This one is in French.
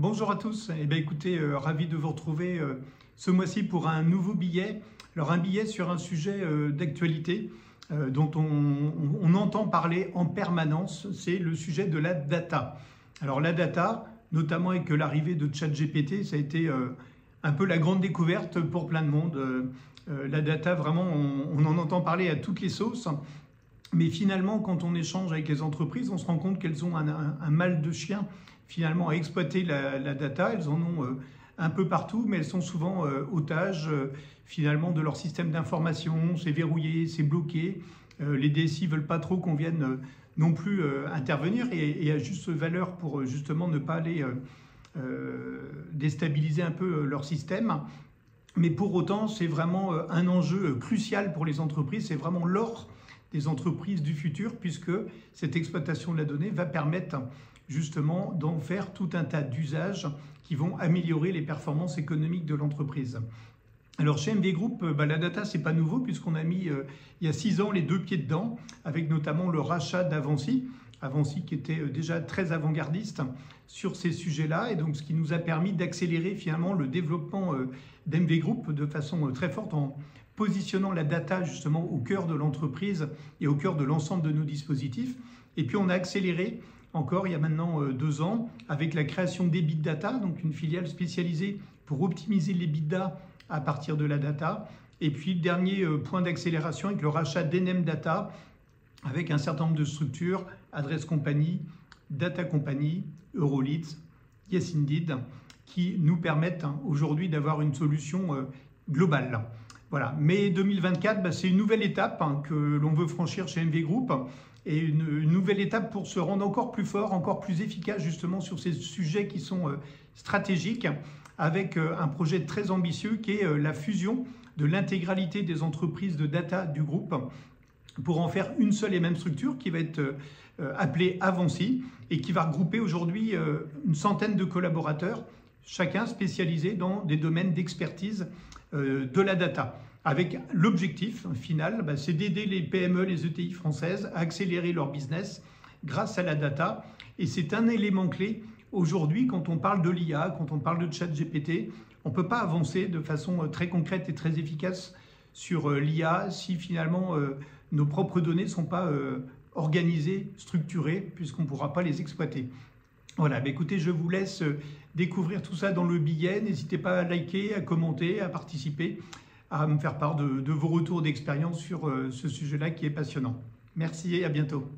Bonjour à tous. Eh bien, écoutez, ravi de vous retrouver ce mois-ci pour un nouveau billet. Alors, un billet sur un sujet d'actualité dont on entend parler en permanence, c'est le sujet de la data. Alors, la data, notamment avec l'arrivée de ChatGPT, ça a été un peu la grande découverte pour plein de monde. La data, vraiment, on en entend parler à toutes les sauces. Mais finalement, quand on échange avec les entreprises, on se rend compte qu'elles ont un mal de chien finalement à exploiter la data. Elles en ont un peu partout, mais elles sont souvent otages finalement de leur système d'information. C'est verrouillé, c'est bloqué. Les DSI ne veulent pas trop qu'on vienne non plus intervenir et à juste valeur pour justement ne pas aller déstabiliser un peu leur système. Mais pour autant, c'est vraiment un enjeu crucial pour les entreprises. C'est vraiment l'or des entreprises du futur, puisque cette exploitation de la donnée va permettre justement d'en faire tout un tas d'usages qui vont améliorer les performances économiques de l'entreprise. Alors chez MV Group, la data, c'est pas nouveau, puisqu'on a mis il y a 6 ans les deux pieds dedans, avec notamment le rachat d'Avancy. Avancy qui était déjà très avant-gardiste sur ces sujets-là, et donc ce qui nous a permis d'accélérer finalement le développement d'MV Group de façon très forte en positionnant la data justement au cœur de l'entreprise et au cœur de l'ensemble de nos dispositifs. Et puis on a accéléré encore il y a maintenant 2 ans avec la création d'EBITData, donc une filiale spécialisée pour optimiser l'EBITDA à partir de la data. Et puis dernier point d'accélération avec le rachat d'Enem Data, avec un certain nombre de structures, Adresse Company, Data Company, Euroleads, Yes Indeed, qui nous permettent aujourd'hui d'avoir une solution globale. Voilà. Mais 2024, c'est une nouvelle étape que l'on veut franchir chez MV Group, et une nouvelle étape pour se rendre encore plus fort, encore plus efficace justement sur ces sujets qui sont stratégiques, avec un projet très ambitieux qui est la fusion de l'intégralité des entreprises de data du groupe pour en faire une seule et même structure qui va être appelée Avancy et qui va regrouper aujourd'hui une centaine de collaborateurs, chacun spécialisé dans des domaines d'expertise de la data. Avec l'objectif final, c'est d'aider les PME, les ETI françaises à accélérer leur business grâce à la data. Et c'est un élément clé aujourd'hui quand on parle de l'IA, quand on parle de ChatGPT. On ne peut pas avancer de façon très concrète et très efficace sur l'IA si finalement nos propres données ne sont pas organisées, structurées, puisqu'on ne pourra pas les exploiter. Voilà, écoutez, je vous laisse découvrir tout ça dans le billet. N'hésitez pas à liker, à commenter, à participer, à me faire part de vos retours d'expérience sur ce sujet-là qui est passionnant. Merci et à bientôt.